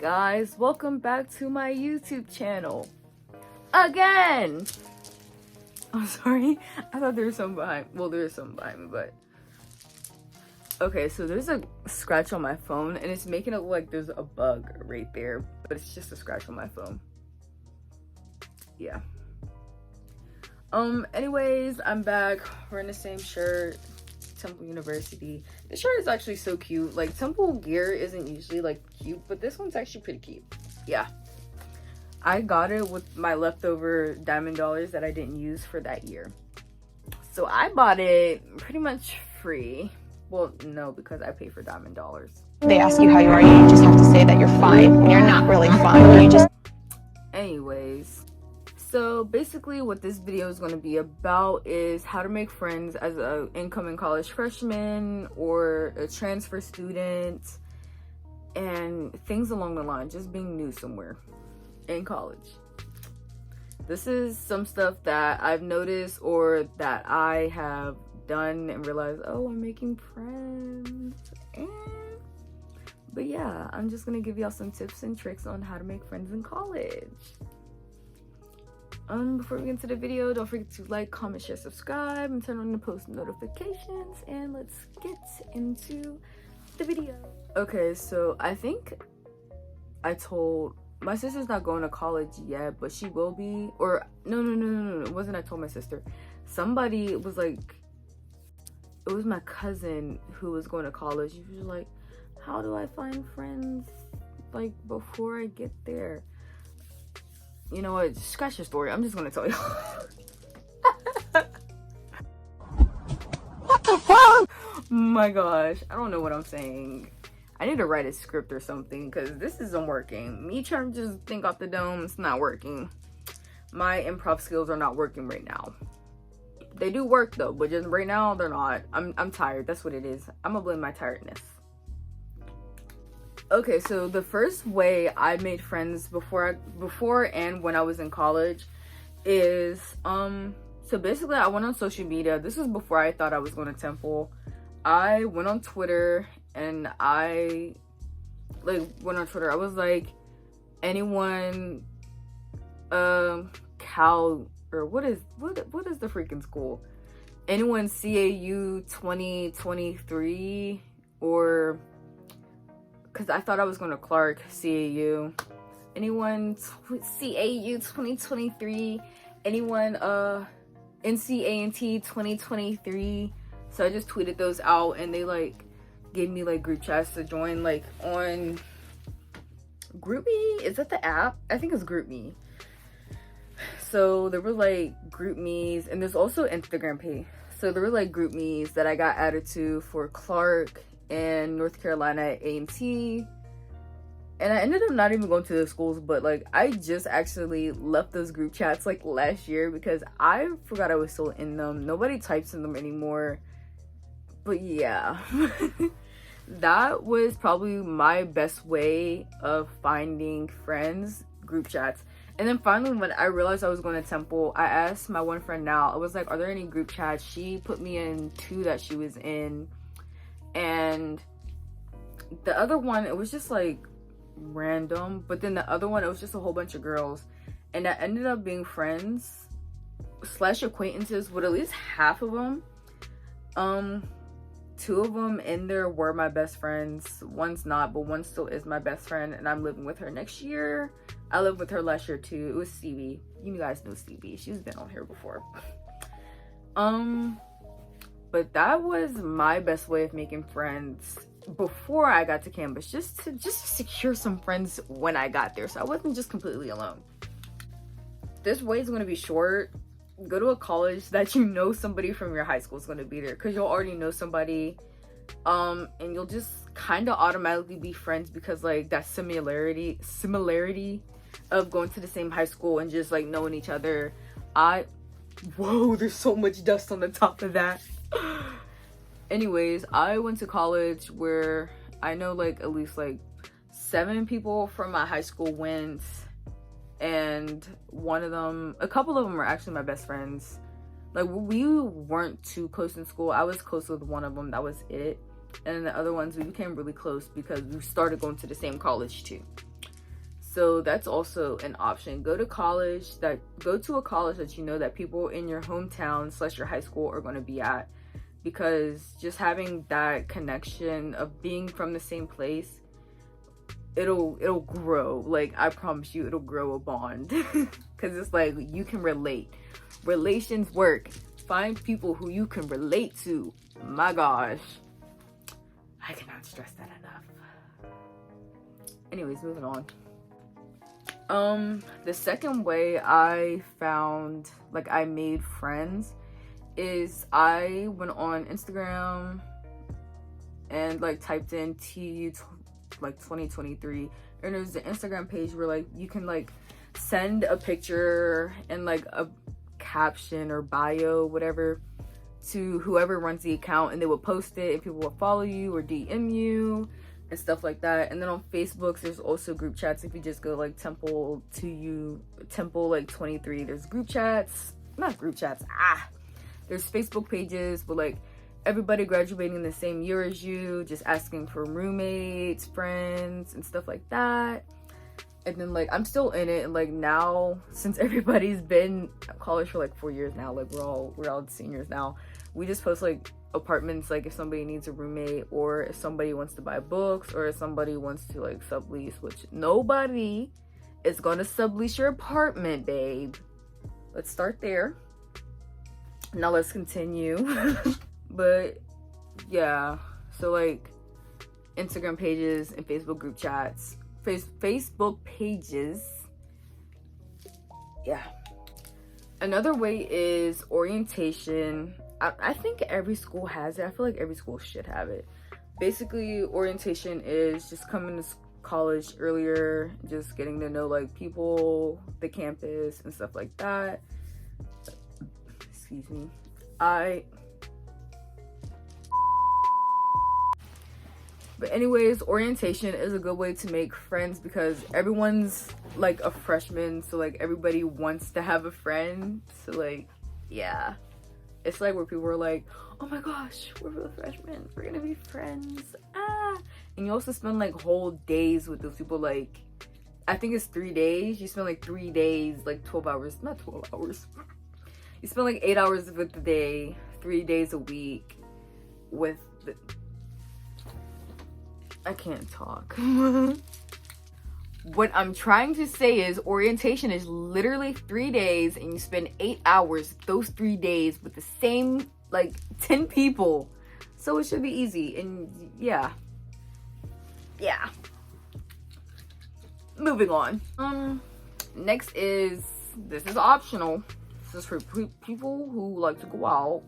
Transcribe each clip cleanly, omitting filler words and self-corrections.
guys, welcome back to my YouTube channel again. I'm sorry, I thought there was something behind, well, there is something behind me, but okay, so there's a scratch on my phone and it's making it look like there's a bug right there, but it's just a scratch on my phone. Yeah. Anyways, I'm back. We're in the same shirt. Temple University. This shirt is actually so cute. Like, Temple gear isn't usually like cute, but this one's actually pretty cute. Yeah, I got it with my leftover diamond dollars that I didn't use for that year, so I bought it pretty much free. Well, no, because I pay for diamond dollars. They ask you how you are, you just have to say that you're fine when you're not really fine. You just... Anyways, so basically what this video is going to be about is how to make friends as an incoming college freshman or a transfer student and things along the line, just being new somewhere in college. This is some stuff that I've noticed or that I have done and realized, oh, I'm making friends. But yeah, I'm just gonna give y'all some tips and tricks on how to make friends in college. Before we get into the video, don't forget to like, comment, share, subscribe, and turn on the post notifications, and let's get into the video. Okay, so I think I told my sister's not going to college yet, but she will be. Or no, it wasn't I told my sister. Somebody was like, it was my cousin who was going to college. She was like, how do I find friends like before I get there? You know what, scratch your story, I'm just gonna tell you. What the fuck? My gosh, I don't know what I'm saying. I need to write a script or something because this isn't working. Me trying to just think off the dome, it's not working. My improv skills are not working right now. They do work though, but just right now they're not. I'm tired, that's what it is. I'm gonna blame my tiredness. Okay, so the first way I made friends before and when I was in college is so basically I went on social media. This was before I thought I was going to Temple. I went on Twitter and I was like, anyone Cal, or what is the freaking school? Anyone CAU 2023, or because I thought I was going to Clark CAU. Anyone CAU 2023? Anyone NCANT 2023? So I just tweeted those out and they like gave me like group chats to join, like on groupme. Is that the app? I think it's groupme. So there were like groupmes, and there's also Instagram page. So there were like groupmes that I got added to for Clark and North Carolina A&T, and I ended up not even going to those schools, but like I just actually left those group chats like last year because I forgot I was still in them. Nobody types in them anymore. But yeah, that was probably my best way of finding friends, group chats. And then finally, when I realized I was going to Temple, I asked my one friend now, I was like, are there any group chats? She put me in 2 that she was in. And the other one, it was just like random, but then the other one, it was just a whole bunch of girls, and I ended up being friends / acquaintances with at least half of them. 2 of them in there were my best friends. One's not, but one still is my best friend, and I'm living with her next year. I lived with her last year too. It was Stevie. You guys know Stevie, she's been on here before. But that was my best way of making friends before I got to campus, just to secure some friends when I got there, so I wasn't just completely alone. This way is going to be short. Go to a college that you know somebody from your high school is going to be there, because you'll already know somebody, and you'll just kind of automatically be friends because like that similarity of going to the same high school and just like knowing each other. Whoa, there's so much dust on the top of that. Anyways, I went to college where I know like at least like 7 people from my high school went, and a couple of them were actually my best friends. Like, we weren't too close in school. I was close with one of them, that was it. And then the other ones, we became really close because we started going to the same college too. So that's also an option. Go to a college that you know that people in your hometown / your high school are going to be at, because just having that connection of being from the same place, it'll grow. Like, I promise you, it'll grow a bond. Because it's like, you can relate. Relations work. Find people who you can relate to. My gosh, I cannot stress that enough. Anyways, moving on. The second way I found, like, I made friends is I went on Instagram and like typed in TU like 2023, and there's an Instagram page where like you can like send a picture and like a caption or bio, whatever, to whoever runs the account, and they will post it and people will follow you or DM you and stuff like that. And then on Facebook there's also group chats. If you just go like temple like 23, there's group chats, not group chats, there's Facebook pages with like everybody graduating the same year as you, just asking for roommates, friends, and stuff like that. And then like I'm still in it, and like now, since everybody's been at college for like 4 years now, like we're all seniors now, we just post like apartments, like if somebody needs a roommate, or if somebody wants to buy books, or if somebody wants to like sublease, which nobody is gonna sublease your apartment, babe. Let's start there. Now let's continue. But yeah, so like Instagram pages and Facebook group chats, Facebook pages. Yeah. Another way is orientation. I think every school has it. I feel like every school should have it. Basically, orientation is just coming to college earlier, just getting to know like people, the campus, and stuff like that. Excuse me. But anyways, orientation is a good way to make friends because everyone's like a freshman, so like everybody wants to have a friend. So like, yeah, it's like where people are like, oh my gosh, we're the freshmen, we're gonna be friends, and you also spend like whole days with those people. Like, I think it's 3 days. You spend like 3 days, like 12 hours, not 12 hours. You spend like 8 hours of the day, 3 days a week with the... I can't talk. What I'm trying to say is orientation is literally 3 days, and you spend 8 hours those 3 days with the same like 10 people. So it should be easy. And yeah. Moving on. Next is, this is optional. This is for people who like to go out.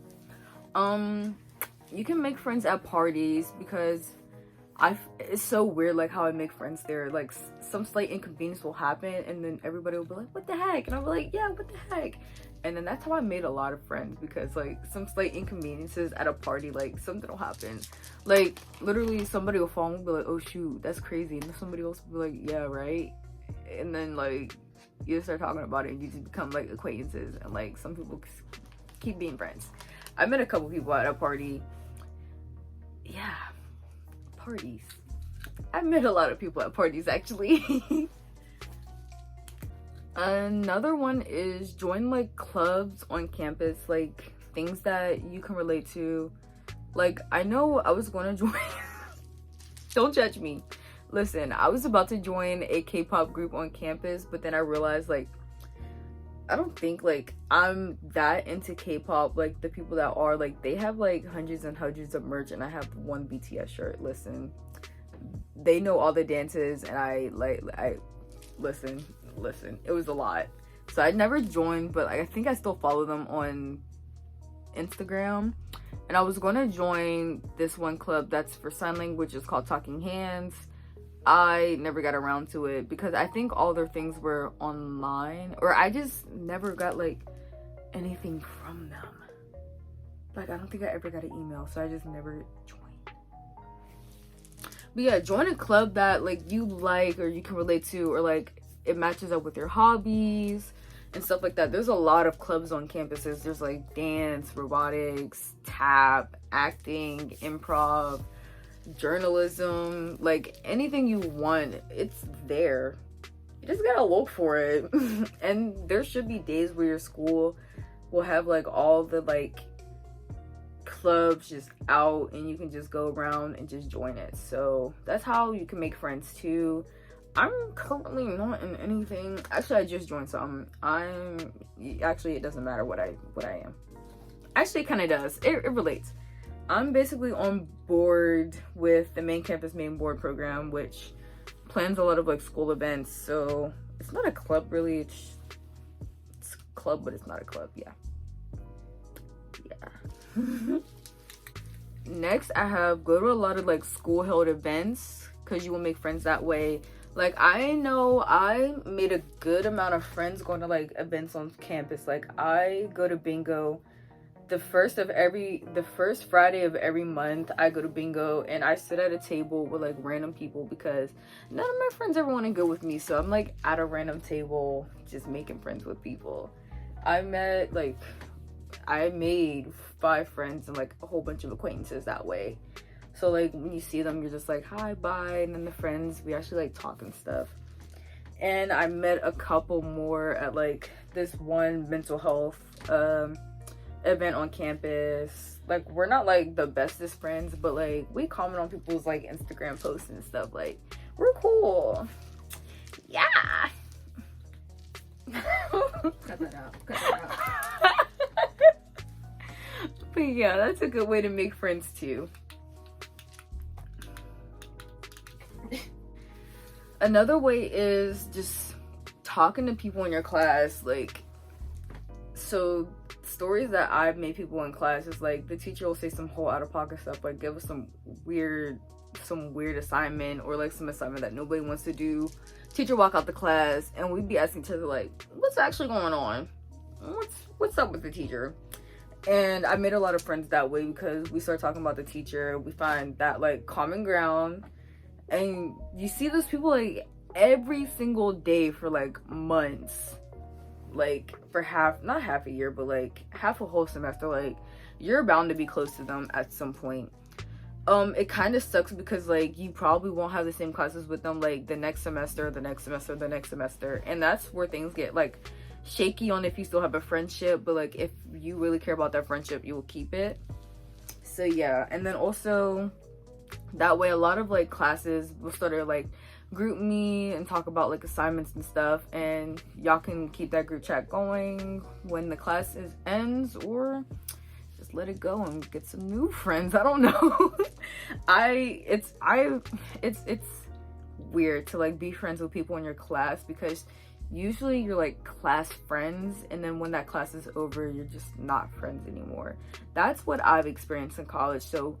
You can make friends at parties, because it's so weird like how I make friends there. Like some slight inconvenience will happen, and then everybody will be like, what the heck? And I'll be like, yeah, what the heck? And then that's how I made a lot of friends, because like some slight inconveniences at a party, like something will happen. Like literally somebody will fall and be like, oh shoot, that's crazy. And then somebody else will be like, yeah, right. And then like you just start talking about it, and you just become like acquaintances, and like some people keep being friends. I met a couple people at a party. Yeah, parties. I've met a lot of people at parties actually. Another one is join like clubs on campus, like things that you can relate to. Like I know I was going to join don't judge me. Listen, I was about to join a K-pop group on campus, but then I realized like I don't think like I'm that into K-pop. Like the people that are, like, they have like hundreds and hundreds of merch, and I have one BTS shirt. Listen, they know all the dances, and I listen, it was a lot. So I never joined, but I think I still follow them on Instagram. And I was gonna join this one club that's for sign language. It's called Talking Hands. I never got around to it because I think all their things were online, or I just never got like anything from them. Like I don't think I ever got an email, so I just never joined. But yeah, join a club that like you like, or you can relate to, or like it matches up with your hobbies and stuff like that. There's a lot of clubs on campuses. There's like dance, robotics, tap, acting, improv, journalism, like anything you want, it's there. you just gotta look for it. And there should be days where your school will have like all the like clubs just out and you can just go around and just join it. So that's how you can make friends too. I'm currently not in anything. Actually, I just joined some. Actually, it doesn't matter what I am. Actually, it kind of does. It relates. I'm basically on board with the main campus main board program, which plans a lot of like school events. So it's not a club really. It's a club, but it's not a club. Yeah. Next, I have go to a lot of like school held events because you will make friends that way. Like, I know I made a good amount of friends going to like events on campus. Like, I go to bingo the first Friday of every month. I go to bingo and I sit at a table with like random people because none of my friends ever want to go with me. So I'm like at a random table just making friends with people. I made 5 friends and like a whole bunch of acquaintances that way. So like when you see them, you're just like, hi, bye. And then the friends, we actually like talk and stuff. And I met a couple more at like this one mental health event on campus. Like, we're not like the bestest friends, but like we comment on people's like Instagram posts and stuff. Like, we're cool. Yeah. Cut that out. But yeah, that's a good way to make friends too. Another way is just talking to people in your class. Like, so stories that I've made people in class is like the teacher will say some whole out of pocket stuff, like give us some weird assignment or like some assignment that nobody wants to do. Teacher walk out the class and we'd be asking each other like, what's actually going on? What's up with the teacher? And I made a lot of friends that way because we start talking about the teacher. We find that like common ground. And you see those people like every single day for like months, like for not half a year, but like half a whole semester. Like, you're bound to be close to them at some point. It kind of sucks because like you probably won't have the same classes with them like the next semester, and that's where things get like shaky on if you still have a friendship. But like if you really care about that friendship, you will keep it. So yeah. And then also that way a lot of like classes will start to like group me and talk about like assignments and stuff, and y'all can keep that group chat going when the class ends, or just let it go and get some new friends. I don't know. It's weird to like be friends with people in your class because usually you're like class friends, and then when that class is over, you're just not friends anymore. That's what I've experienced in college. So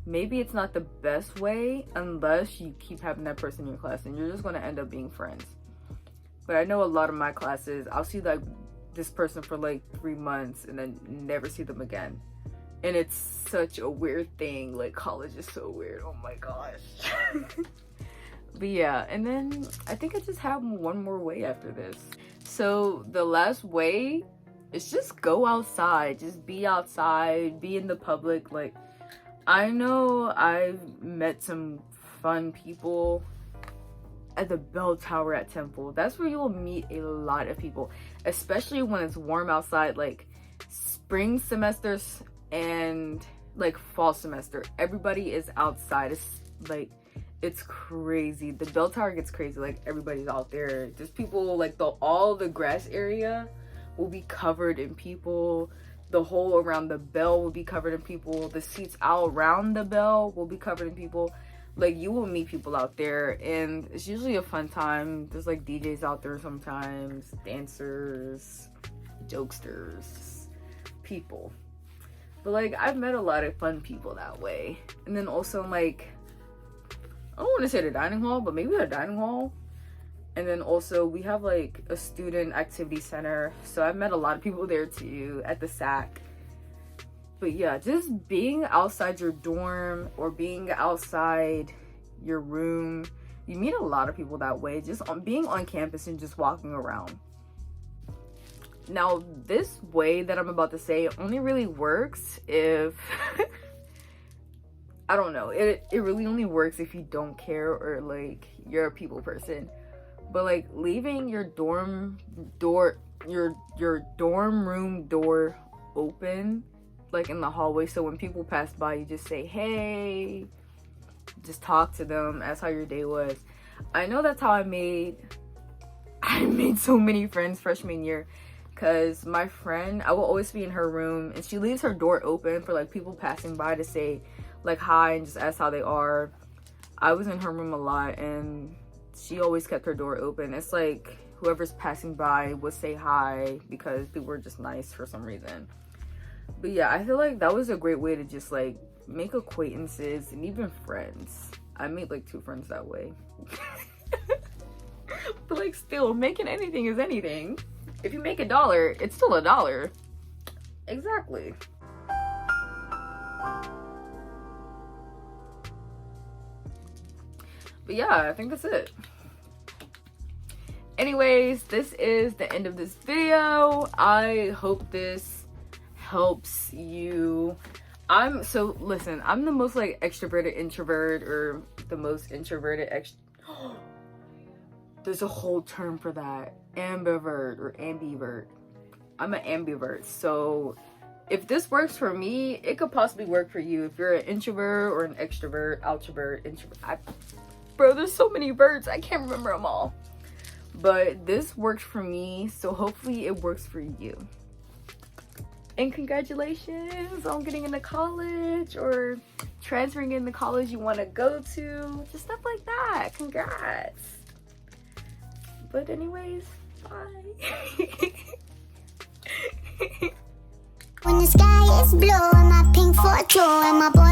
maybe it's not the best way unless you keep having that person in your class, and you're just going to end up being friends. But I know a lot of my classes, I'll see like this person for like 3 months and then never see them again. And it's such a weird thing. Like, college is so weird. Oh my gosh. But yeah, and then I think I just have one more way after this. So the last way is just go outside. Just be outside, be in the public. Like, I know I've met some fun people at the bell tower at Temple. That's where you'll meet a lot of people, especially when it's warm outside. Like spring semesters and like fall semester, everybody is outside. It's crazy. The bell tower gets crazy. Like, everybody's out there. Just people, like all the grass area will be covered in people. The hole around the bell will be covered in people. The seats all around the bell will be covered in people. Like, you will meet people out there, and it's usually a fun time. There's like DJs out there sometimes, dancers, jokesters, people. But like, I've met a lot of fun people that way. And then also like, I don't want to say the dining hall, but maybe the dining hall. And then also we have like a student activity center, so I've met a lot of people there too, at the SAC. But yeah, just being outside your dorm or being outside your room, you meet a lot of people that way, just being on campus and just walking around. Now, this way that I'm about to say only really works if I don't know, it really only works if you don't care or like you're a people person. but like leaving your dorm door, your dorm room door open, like in the hallway, so when people pass by you just say hey, just talk to them, ask how your day was. I know that's how I made so many friends freshman year, because my friend, I will always be in her room and she leaves her door open for like people passing by to say like hi and just ask how they are. I was in her room a lot and she always kept her door open. It's like whoever's passing by would say hi because people were just nice for some reason. But yeah, I feel like that was a great way to just like make acquaintances and even friends. I made like 2 friends that way. But like still, making anything is anything. If you make $1, it's still $1. Exactly. But yeah, I think that's it. Anyways, this is the end of this video. I hope this helps you. Listen, I'm the most like extroverted introvert, or the most introverted there's a whole term for that. Ambivert or ambivert. I'm an ambivert. So if this works for me, it could possibly work for you. If you're an introvert or an extrovert, outrovert, introvert. Bro, there's so many verts. I can't remember them all. But this works for me. So hopefully it works for you. And congratulations on getting into college or transferring in the college you want to go to. Just stuff like that. Congrats. But anyways, bye. When the sky is blue and my pink 4-2 and my boy